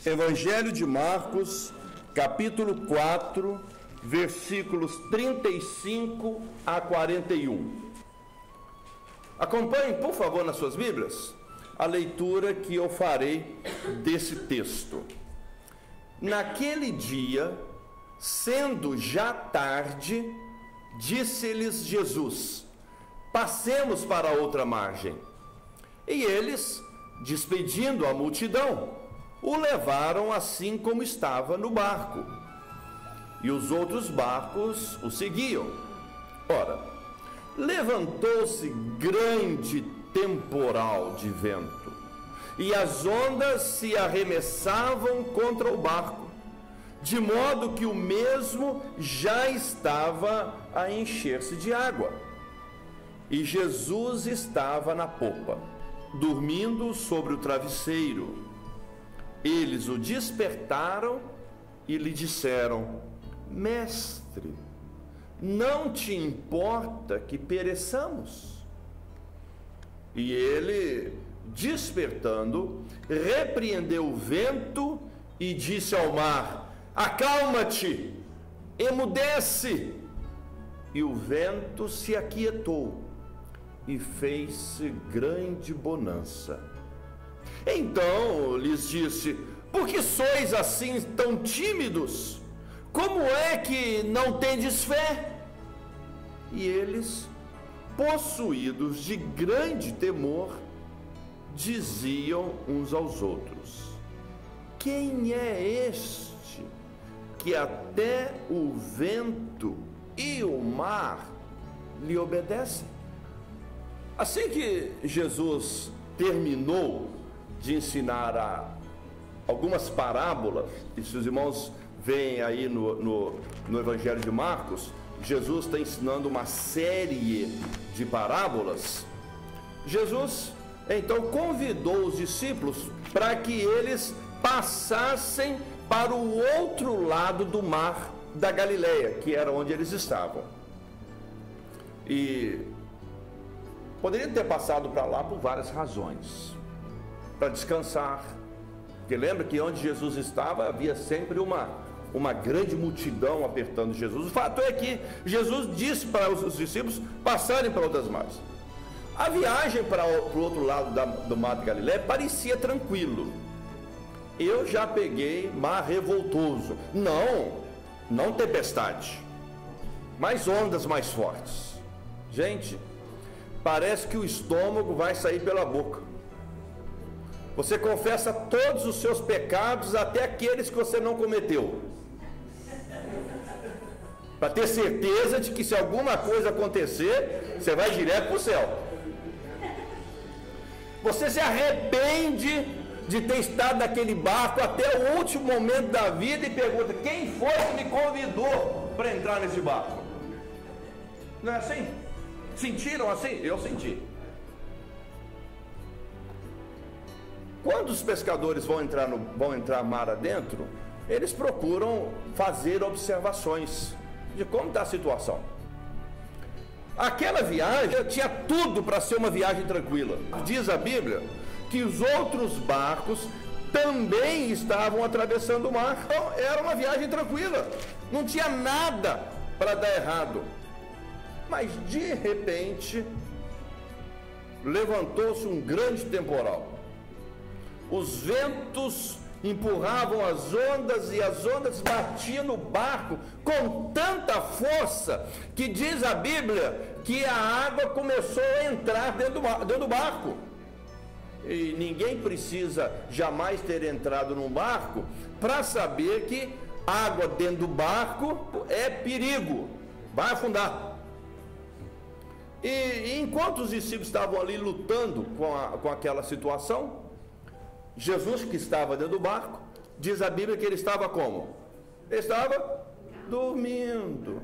Evangelho de Marcos, capítulo 4, versículos 35 a 41. Acompanhem, por favor, nas suas Bíblias, a leitura que eu farei desse texto. Naquele dia, sendo já tarde, disse-lhes Jesus: passemos para outra margem. E eles, despedindo a multidão, o levaram assim como estava no barco. E os outros barcos o seguiam. Ora, levantou-se grande temporal de vento, e as ondas se arremessavam contra o barco, de modo que o mesmo já estava a encher-se de água. E Jesus estava na popa, dormindo sobre o travesseiro. Eles o despertaram e lhe disseram: Mestre, não te importa que pereçamos? E ele, despertando, repreendeu o vento e disse ao mar: acalma-te, emudece. E o vento se aquietou e fez-se grande bonança. Então lhes disse: por que sois assim tão tímidos? Como é que não tendes fé? E eles, possuídos de grande temor, diziam uns aos outros: quem é este que até o vento e o mar lhe obedecem? Assim que Jesus terminou de ensinar algumas parábolas, e se os irmãos veem aí no Evangelho de Marcos, Jesus está ensinando uma série de parábolas. Jesus então convidou os discípulos para que eles passassem para o outro lado do mar da Galileia, que era onde eles estavam. E poderiam ter passado para lá por várias razões. Para descansar, porque lembra que onde Jesus estava havia sempre uma grande multidão apertando Jesus. O fato é que Jesus disse para os discípulos passarem para outras margens. A viagem para o outro lado do mar de Galileia parecia tranquilo. Eu já peguei mar revoltoso, não tempestade, mas ondas mais fortes. Gente, parece que o estômago vai sair pela boca. Você confessa todos os seus pecados, até aqueles que você não cometeu, para ter certeza de que se alguma coisa acontecer, você vai direto para o céu. Você se arrepende de ter estado naquele barco até o último momento da vida e pergunta: quem foi que me convidou para entrar nesse barco? Não é assim? Sentiram assim? Eu senti. Quando os pescadores vão entrar mar adentro, eles procuram fazer observações de como está a situação. Aquela viagem tinha tudo para ser uma viagem tranquila. Diz a Bíblia que os outros barcos também estavam atravessando o mar. Então, era uma viagem tranquila, não tinha nada para dar errado. Mas de repente levantou-se um grande temporal. Os ventos empurravam as ondas e as ondas batiam no barco com tanta força que diz a Bíblia que a água começou a entrar dentro do barco. E ninguém precisa jamais ter entrado num barco para saber que água dentro do barco é perigo, vai afundar. E enquanto os discípulos estavam ali lutando com aquela situação, Jesus, que estava dentro do barco, diz a Bíblia que ele estava como? Ele estava dormindo,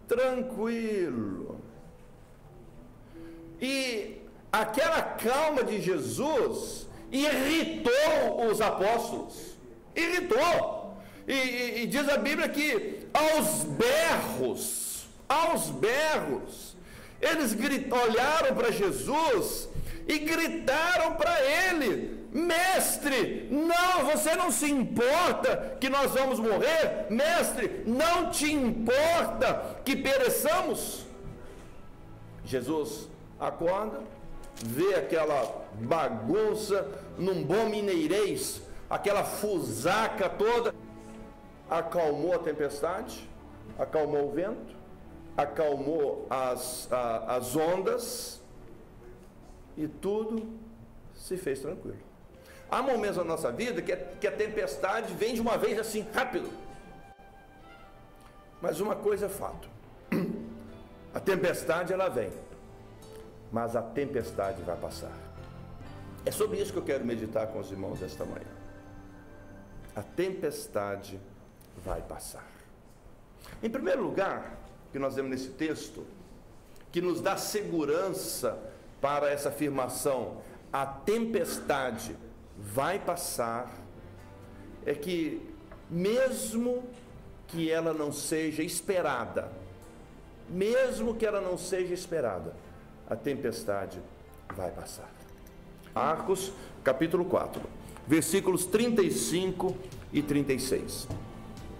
tranquilo. E aquela calma de Jesus irritou os apóstolos. Irritou. E diz a Bíblia que aos berros, eles olharam para Jesus e gritaram para ele: mestre, não, você não se importa que nós vamos morrer? Mestre, não te importa que pereçamos? Jesus acorda, vê aquela bagunça, num bom mineirês, aquela fusaca toda, acalmou a tempestade, acalmou o vento, acalmou as ondas, e tudo se fez tranquilo. Há momentos na nossa vida que a tempestade vem de uma vez assim, rápido. Mas uma coisa é fato, a tempestade ela vem, mas a tempestade vai passar. É sobre isso que eu quero meditar com os irmãos esta manhã. A tempestade vai passar. Em primeiro lugar, que nós vemos nesse texto, que nos dá segurança para essa afirmação, a tempestade vai passar, é que mesmo que ela não seja esperada, a tempestade vai passar. Marcos, capítulo 4, versículos 35 e 36.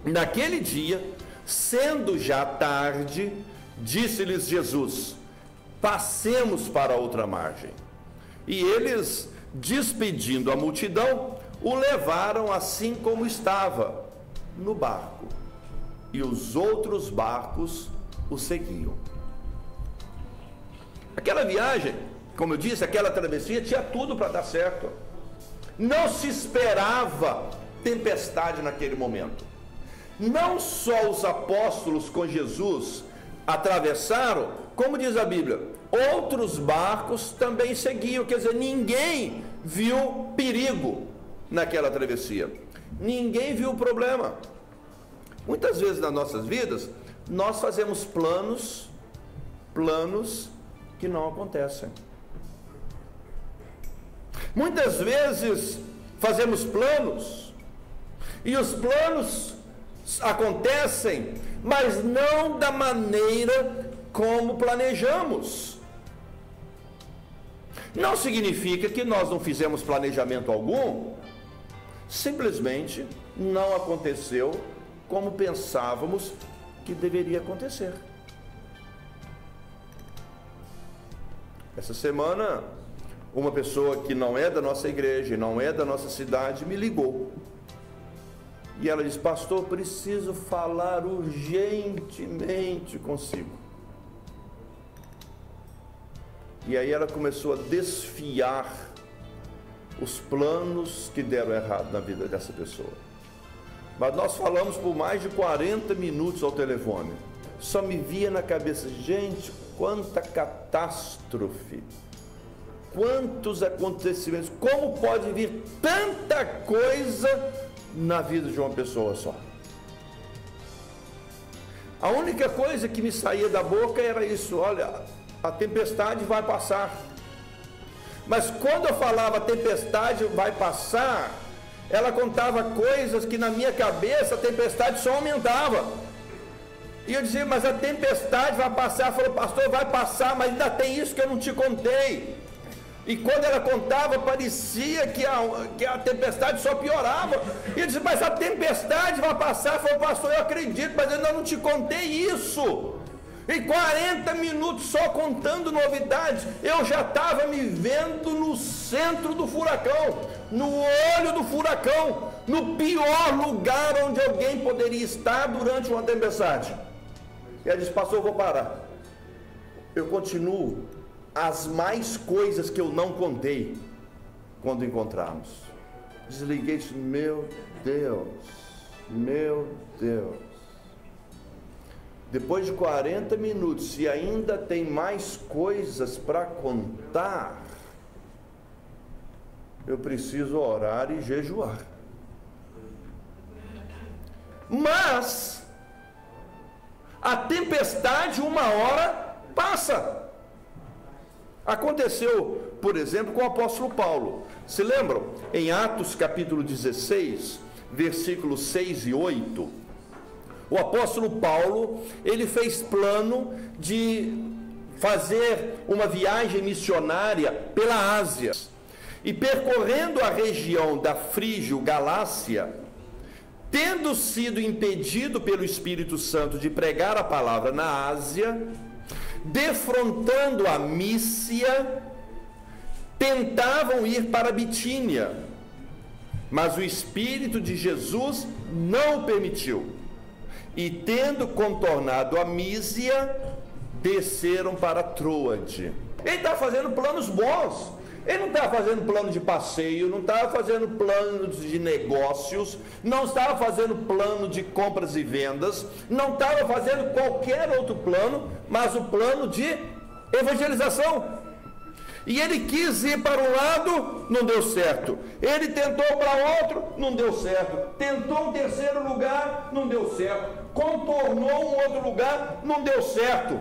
Naquele dia, sendo já tarde, disse-lhes Jesus: passemos para outra margem. E eles, despedindo a multidão, o levaram assim como estava, no barco. E os outros barcos o seguiam. Aquela viagem, como eu disse, aquela travessia tinha tudo para dar certo. Não se esperava tempestade naquele momento. Não só os apóstolos com Jesus atravessaram, como diz a Bíblia, outros barcos também seguiam. Quer dizer, ninguém viu perigo naquela travessia. Ninguém viu problema. Muitas vezes nas nossas vidas, nós fazemos planos que não acontecem. Muitas vezes fazemos planos e os planos acontecem, mas não da maneira como planejamos. Não significa que nós não fizemos planejamento algum, simplesmente não aconteceu como pensávamos que deveria acontecer. Essa semana, uma pessoa que não é da nossa igreja, não é da nossa cidade, me ligou. E ela disse: pastor, preciso falar urgentemente consigo. E aí ela começou a desfiar os planos que deram errado na vida dessa pessoa. Mas nós falamos por mais de 40 minutos ao telefone. Só me via na cabeça: gente, quanta catástrofe, quantos acontecimentos, como pode vir tanta coisa na vida de uma pessoa só. A única coisa que me saía da boca era isso: olha, a tempestade vai passar. Mas quando eu falava a tempestade vai passar, ela contava coisas que na minha cabeça a tempestade só aumentava. E eu dizia: mas a tempestade vai passar. Ela falou: pastor, vai passar, mas ainda tem isso que eu não te contei. E quando ela contava, parecia que a tempestade só piorava. E eu disse: mas a tempestade vai passar. Ela falou: pastor, eu acredito, mas eu ainda não te contei isso. E 40 minutos só contando novidades, eu já estava me vendo no centro do furacão, no olho do furacão, no pior lugar onde alguém poderia estar durante uma tempestade. E ela disse: pastor, eu vou parar. Eu continuo as mais coisas que eu não contei quando encontrarmos. Desliguei e disse: meu Deus. Depois de 40 minutos, se ainda tem mais coisas para contar, eu preciso orar e jejuar. Mas a tempestade uma hora passa. Aconteceu, por exemplo, com o apóstolo Paulo. Se lembram? Em Atos capítulo 16, versículos 6 e 8, o apóstolo Paulo, ele fez plano de fazer uma viagem missionária pela Ásia. e percorrendo a região da Frígio-Galácia, tendo sido impedido pelo Espírito Santo de pregar a palavra na Ásia, defrontando a Mísia, tentavam ir para a Bitínia, mas o Espírito de Jesus não o permitiu. E tendo contornado a Mísia, desceram para Troade. Ele está fazendo planos bons. Ele não estava fazendo plano de passeio, não estava fazendo planos de negócios, não estava fazendo plano de compras e vendas, não estava fazendo qualquer outro plano, mas o plano de evangelização. E ele quis ir para um lado, não deu certo. Ele tentou para outro, não deu certo. Tentou um terceiro lugar, não deu certo. Contornou um outro lugar, não deu certo.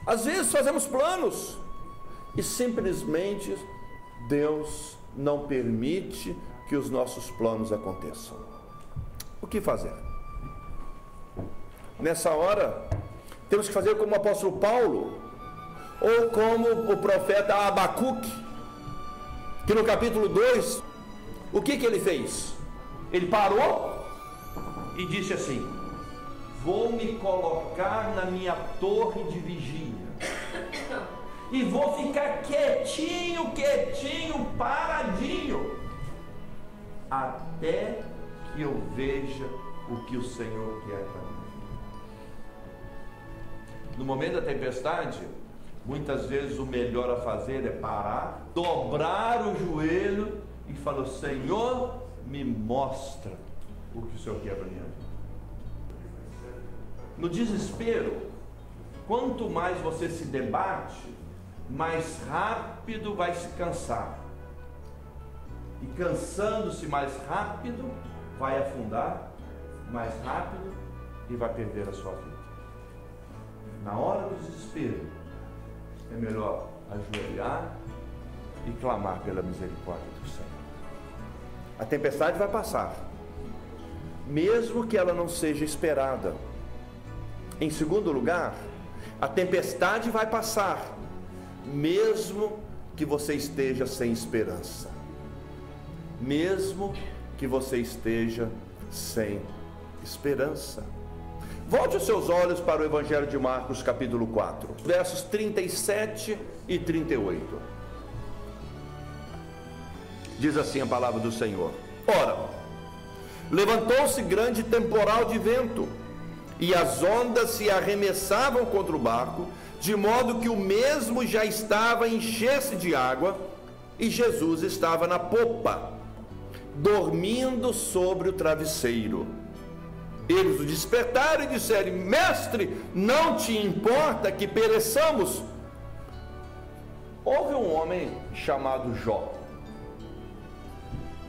Às vezes fazemos planos e simplesmente Deus não permite que os nossos planos aconteçam. O que fazer? Nessa hora, temos que fazer como o apóstolo Paulo, ou como o profeta Abacuque, que no capítulo 2, o que ele fez? Ele parou e disse assim: vou me colocar na minha torre de vigia e vou ficar quietinho, paradinho, até que eu veja o que o Senhor quer para mim. No momento da tempestade, muitas vezes o melhor a fazer é parar, dobrar o joelho e falar: Senhor, me mostra o que o Senhor quer para mim. No desespero, quanto mais você se debate, mais rápido vai se cansar. E cansando-se mais rápido, vai afundar mais rápido e vai perder a sua vida. Na hora do desespero, é melhor ajoelhar e clamar pela misericórdia do Senhor. A tempestade vai passar, mesmo que ela não seja esperada. Em segundo lugar, a tempestade vai passar, mesmo que você esteja sem esperança, mesmo que você esteja sem esperança. Volte os seus olhos para o Evangelho de Marcos, capítulo 4, versos 37 e 38. Diz assim a palavra do Senhor: ora, levantou-se grande temporal de vento, e as ondas se arremessavam contra o barco, de modo que o mesmo já estava a encher-se de água, e Jesus estava na popa, dormindo sobre o travesseiro. Eles o despertaram e disseram: mestre, não te importa que pereçamos? Houve um homem chamado Jó.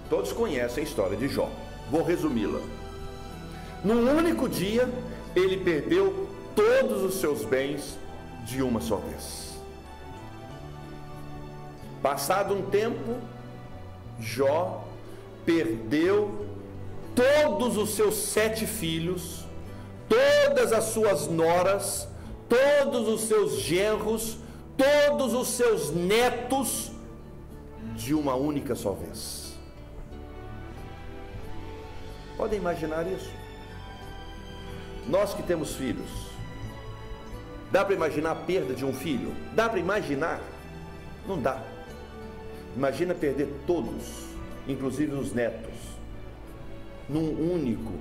Todos conhecem a história de Jó. Vou resumi-la. Num único dia, ele perdeu todos os seus bens de uma só vez. Passado um tempo, Jó perdeu todos os seus 7 filhos, todas as suas noras, todos os seus genros, todos os seus netos, de uma única só vez. Podem imaginar isso? Nós que temos filhos, dá para imaginar a perda de um filho? Dá para imaginar? Não dá. Imagina perder todos, inclusive os netos, num único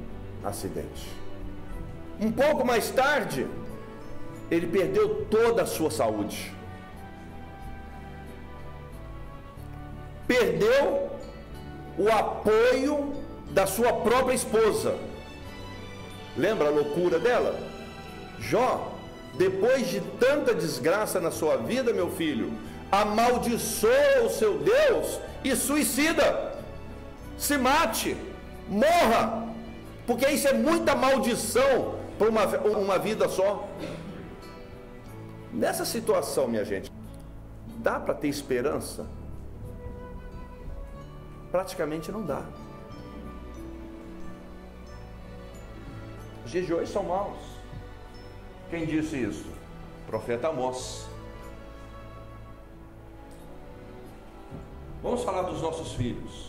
acidente. Um pouco mais tarde, ele perdeu toda a sua saúde. Perdeu o apoio da sua própria esposa. Lembra a loucura dela? Jó, depois de tanta desgraça na sua vida, meu filho, amaldiçoa o seu Deus e suicida. Se mate, morra, porque isso é muita maldição para uma vida só. Nessa situação, minha gente, dá para ter esperança? Praticamente não dá. Os dias de hoje são maus. Quem disse isso? O profeta Amós. Vamos falar dos nossos filhos.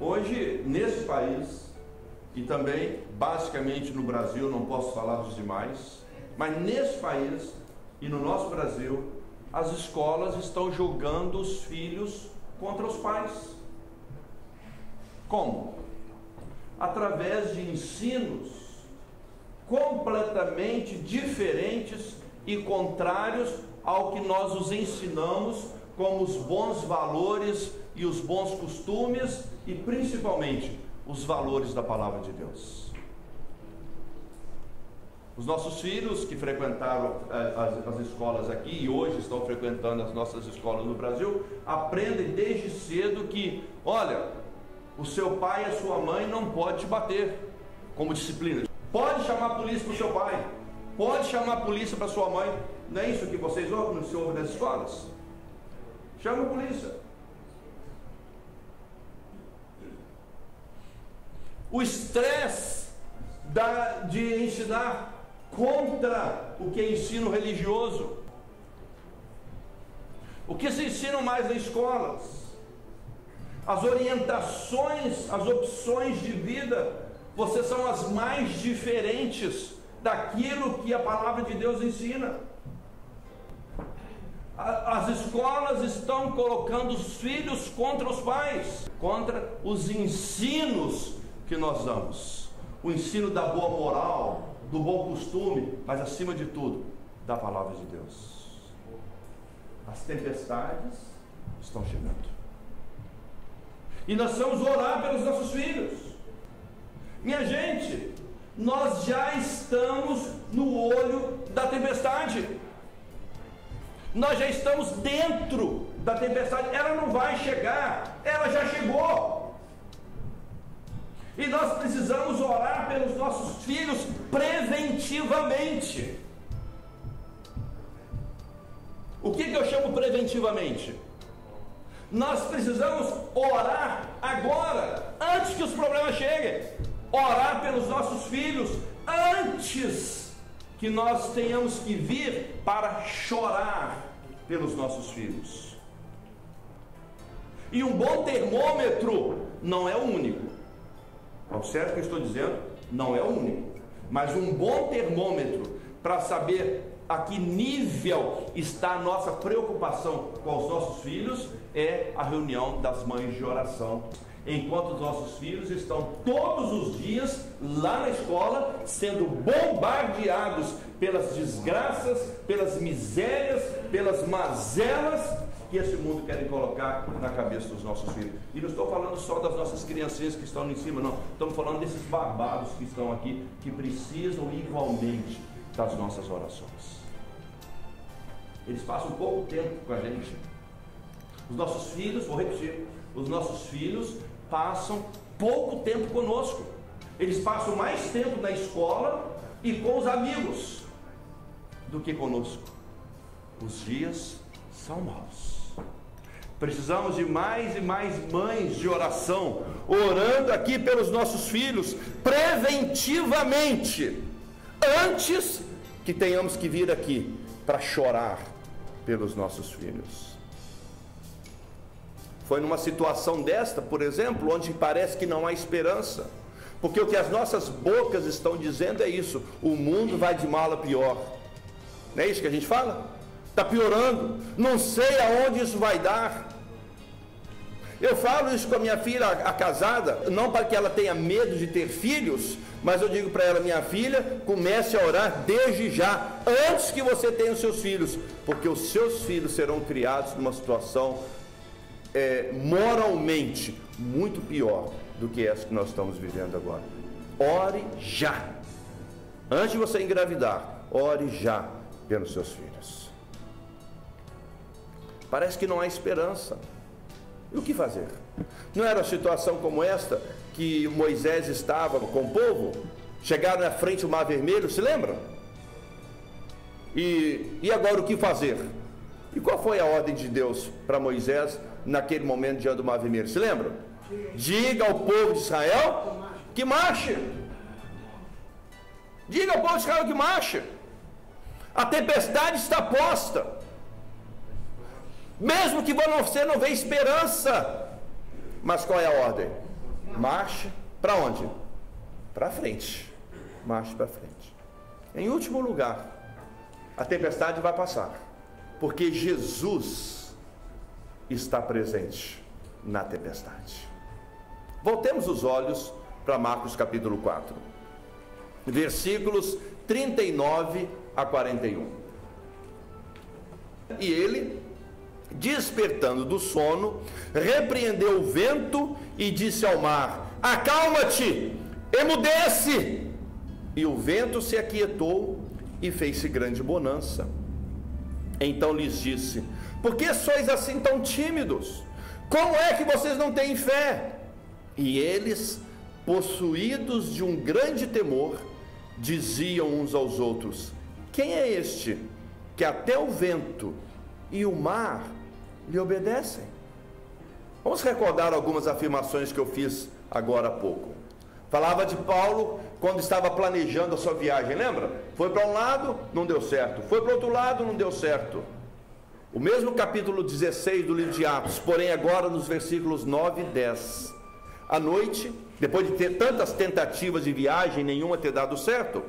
Hoje, nesse país, e também, basicamente no Brasil, não posso falar dos demais, mas nesse país e no nosso Brasil, as escolas estão julgando os filhos contra os pais. Como? Através de ensinos completamente diferentes e contrários ao que nós os ensinamos como os bons valores e os bons costumes e principalmente os valores da palavra de Deus. Os nossos filhos que frequentaram as escolas aqui e hoje estão frequentando as nossas escolas no Brasil, aprendem desde cedo que, olha, o seu pai e a sua mãe não pode te bater como disciplina. Pode chamar a polícia para o seu pai, pode chamar a polícia para a sua mãe. Não é isso que vocês ouvem, não se ouve nas escolas? Chama a polícia. O estresse de ensinar contra o que é ensino religioso. O que se ensina mais nas escolas? As orientações, as opções de vida, vocês são as mais diferentes daquilo que a palavra de Deus ensina. As escolas estão colocando os filhos contra os pais, contra os ensinos que nós damos. O ensino da boa moral, do bom costume, mas acima de tudo, da palavra de Deus. As tempestades estão chegando. E nós vamos orar pelos nossos filhos. Minha gente, nós já estamos no olho da tempestade. Nós já estamos dentro da tempestade. Ela não vai chegar, ela já chegou. E nós precisamos orar pelos nossos filhos preventivamente. O que eu chamo preventivamente? Nós precisamos orar agora, antes que os problemas cheguem. Orar pelos nossos filhos antes que nós tenhamos que vir para chorar pelos nossos filhos. E um bom termômetro não é o único. Observe o que eu estou dizendo, não é o único. Mas um bom termômetro para saber a que nível está a nossa preocupação com os nossos filhos é a reunião das mães de oração. Enquanto os nossos filhos estão todos os dias lá na escola sendo bombardeados pelas desgraças, pelas misérias, pelas mazelas que esse mundo quer colocar na cabeça dos nossos filhos. E não estou falando só das nossas criancinhas que estão ali em cima, não. Estamos falando desses babados que estão aqui, que precisam igualmente das nossas orações. Eles passam pouco tempo com a gente. Os nossos filhos, vou repetir, os nossos filhos passam pouco tempo conosco. Eles passam mais tempo na escola e com os amigos do que conosco. Os dias são maus. Precisamos de mais e mais mães de oração, orando aqui pelos nossos filhos, preventivamente, antes que tenhamos que vir aqui para chorar pelos nossos filhos. Foi numa situação desta, por exemplo, onde parece que não há esperança, porque o que as nossas bocas estão dizendo é isso: o mundo vai de mal a pior. Não é isso que a gente fala? Está piorando, não sei aonde isso vai dar. Eu falo isso com a minha filha, a casada, não para que ela tenha medo de ter filhos, mas eu digo para ela: minha filha, comece a orar desde já, antes que você tenha os seus filhos, porque os seus filhos serão criados numa situação moralmente muito pior do que essa que nós estamos vivendo agora. Ore já, antes de você engravidar, ore já pelos seus filhos. Parece que não há esperança. E o que fazer? Não era uma situação como esta que Moisés estava com o povo? Chegaram na frente do Mar Vermelho, se lembram? E agora o que fazer? E qual foi a ordem de Deus para Moisés naquele momento diante do Mar Vermelho? Se lembram? Diga ao povo de Israel que marche. Diga ao povo de Israel que marche. A tempestade está posta. mesmo que você não vê esperança. Mas qual é a ordem? Marche para onde? Para frente. Marche para frente. Em último lugar, a tempestade vai passar, porque Jesus está presente na tempestade. Voltemos os olhos para Marcos capítulo 4, versículos 39 a 41. E ele, despertando do sono, repreendeu o vento e disse ao mar: acalma-te, emudece. E o vento se aquietou e fez-se grande bonança. Então lhes disse: por que sois assim tão tímidos? Como é que vocês não têm fé? E eles, possuídos de um grande temor, diziam uns aos outros: quem é este que até o vento e o mar lhe obedecem? Vamos recordar algumas afirmações que eu fiz agora há pouco. Falava de Paulo quando estava planejando a sua viagem, lembra? Foi para um lado, não deu certo. Foi para o outro lado, não deu certo. O mesmo capítulo 16 do livro de Atos, porém agora nos versículos 9 e 10. À noite, depois de ter tantas tentativas de viagem, nenhuma ter dado certo,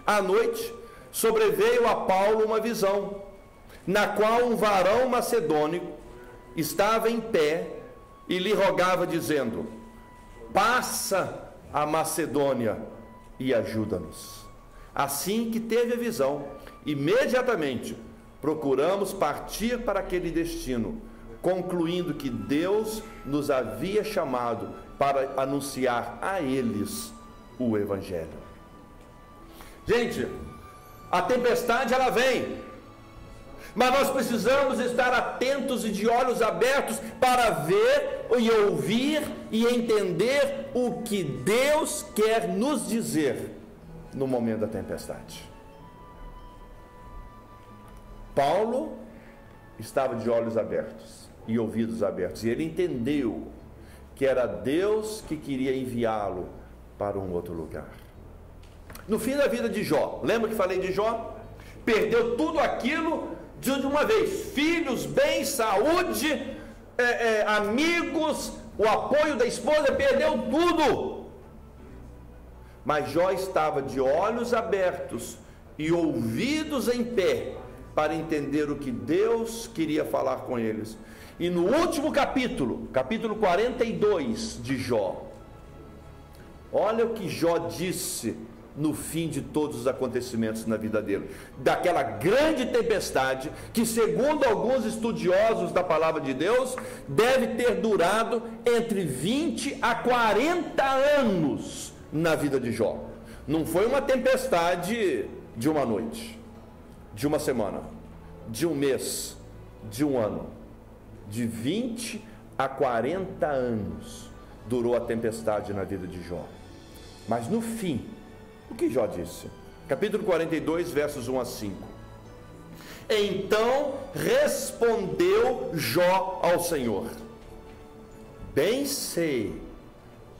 à noite sobreveio a Paulo uma visão, na qual um varão macedônico estava em pé e lhe rogava, dizendo: passa a Macedônia e ajuda-nos. Assim que teve a visão, imediatamente procuramos partir para aquele destino, concluindo que Deus nos havia chamado para anunciar a eles o Evangelho. Gente, a tempestade ela vem, mas nós precisamos estar atentos e de olhos abertos para ver e ouvir e entender o que Deus quer nos dizer no momento da tempestade. Paulo estava de olhos abertos e ouvidos abertos, e ele entendeu que era Deus que queria enviá-lo para um outro lugar. No fim da vida de Jó, lembra que falei de Jó? Perdeu tudo aquilo de uma vez: filhos, bens, saúde, amigos, o apoio da esposa, perdeu tudo. Mas Jó estava de olhos abertos e ouvidos em pé para entender o que Deus queria falar com eles. E no último capítulo 42 de Jó, olha o que Jó disse no fim de todos os acontecimentos na vida dele, daquela grande tempestade que, segundo alguns estudiosos da palavra de Deus, deve ter durado entre 20 a 40 anos na vida de Jó. Não foi uma tempestade de uma noite, de uma semana, de um mês, de um ano. De 20 a 40 anos durou a tempestade na vida de Jó. Mas no fim, o que Jó disse? Capítulo 42, versos 1 a 5. Então respondeu Jó ao Senhor: bem sei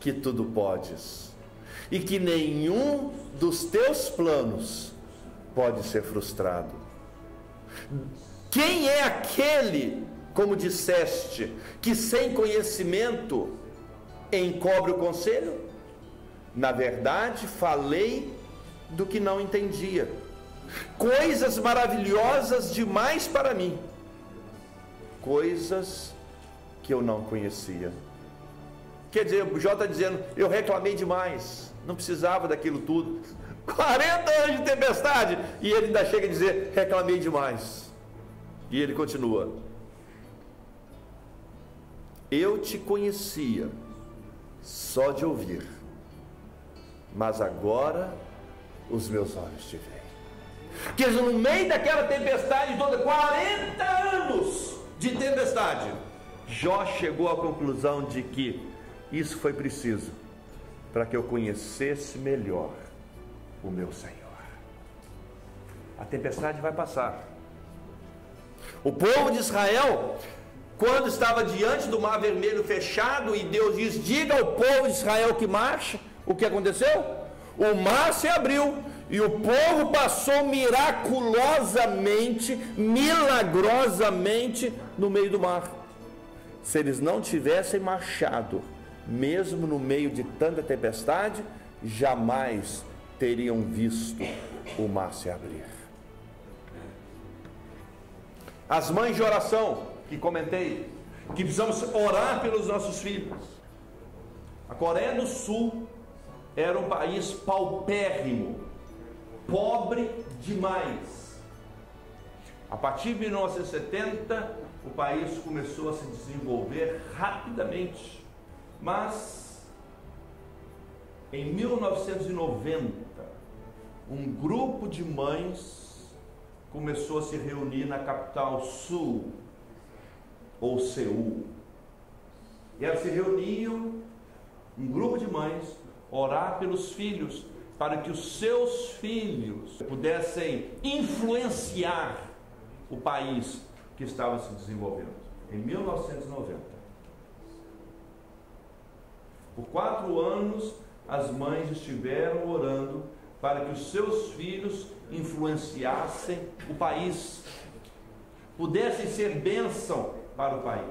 que tudo podes, e que nenhum dos teus planos pode ser frustrado. Quem é aquele, como disseste, que sem conhecimento encobre o conselho? Na verdade, falei do que não entendia, coisas maravilhosas demais para mim, coisas que eu não conhecia. Quer dizer, o Jó está dizendo: eu reclamei demais, não precisava daquilo tudo. 40 anos de tempestade, e ele ainda chega a dizer: reclamei demais. E ele continua: eu te conhecia só de ouvir, mas agora os meus olhos te veem. Que no meio daquela tempestade toda, 40 anos de tempestade, Jó chegou à conclusão de que isso foi preciso para que eu conhecesse melhor o meu Senhor. A tempestade vai passar. O povo de Israel, quando estava diante do mar vermelho fechado, e Deus diz: diga ao povo de Israel que marche, o que aconteceu? O mar se abriu e o povo passou miraculosamente, milagrosamente no meio do mar. Se eles não tivessem marchado, mesmo no meio de tanta tempestade, jamais teriam visto o mar se abrir. As mães de oração, que comentei, que precisamos orar pelos nossos filhos. A Coreia do Sul era um país paupérrimo, pobre demais. A partir de 1970, o país começou a se desenvolver rapidamente, mas em 1990, um grupo de mães começou a se reunir na capital Sul, ou Seul. E elas se reuniam, um grupo de mães, orar pelos filhos, para que os seus filhos pudessem influenciar o país que estava se desenvolvendo. Em 1990. Por 4 anos, as mães estiveram orando para que os seus filhos influenciassem o país, pudessem ser bênção para o país.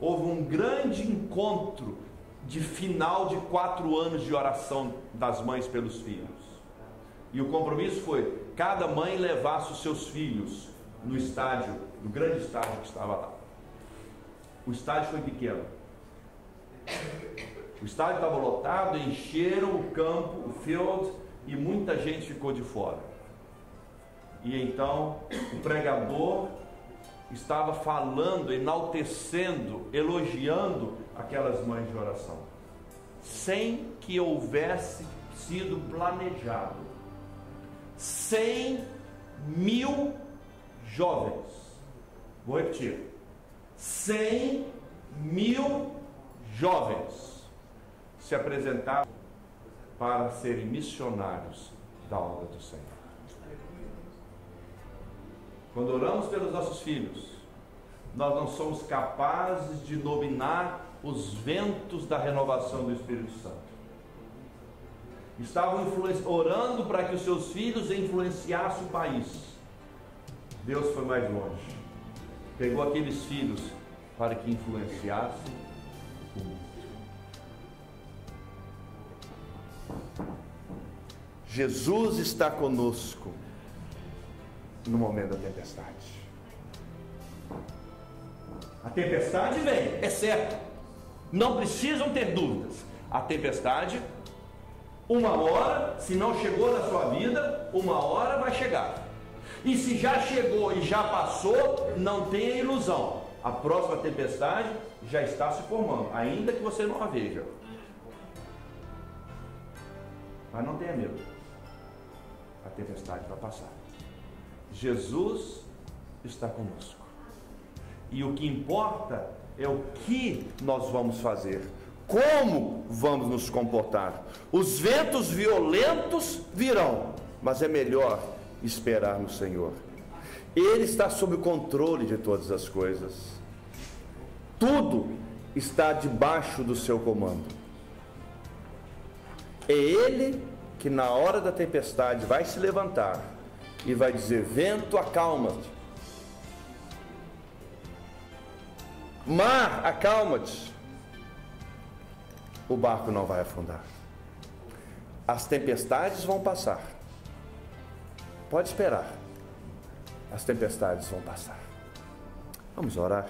Houve um grande encontro de final de 4 anos de oração das mães pelos filhos. E o compromisso foi, cada mãe levasse os seus filhos no estádio, no grande estádio que estava lá. O estádio foi pequeno. O estádio estava lotado, encheram o campo, o field, e muita gente ficou de fora. E então o pregador estava falando, enaltecendo, elogiando aquelas mães de oração, sem que houvesse sido planejado. 100.000 jovens, vou repetir, 100.000 jovens se apresentaram para serem missionários da obra do Senhor. Quando oramos pelos nossos filhos, nós não somos capazes de dominar os ventos da renovação do Espírito Santo. Estavam orando para que os seus filhos influenciassem o país. Deus foi mais longe. Pegou aqueles filhos para que influenciassem o mundo. Jesus está conosco no momento da tempestade. A tempestade vem, é certo. Não precisam ter dúvidas. A tempestade, uma hora, se não chegou na sua vida, uma hora vai chegar. E se já chegou e já passou, não tenha ilusão. A próxima tempestade já está se formando, ainda que você não a veja. Mas não tenha medo. A tempestade vai passar. Jesus está conosco. E o que importa é o que nós vamos fazer. Como vamos nos comportar. Os ventos violentos virão, mas é melhor esperar no Senhor. Ele está sob o controle de todas as coisas. Tudo está debaixo do seu comando. É Ele que na hora da tempestade vai se levantar e vai dizer: vento, acalma-te. Mar, acalma-te. O barco não vai afundar. As tempestades vão passar. Pode esperar. As tempestades vão passar. Vamos orar.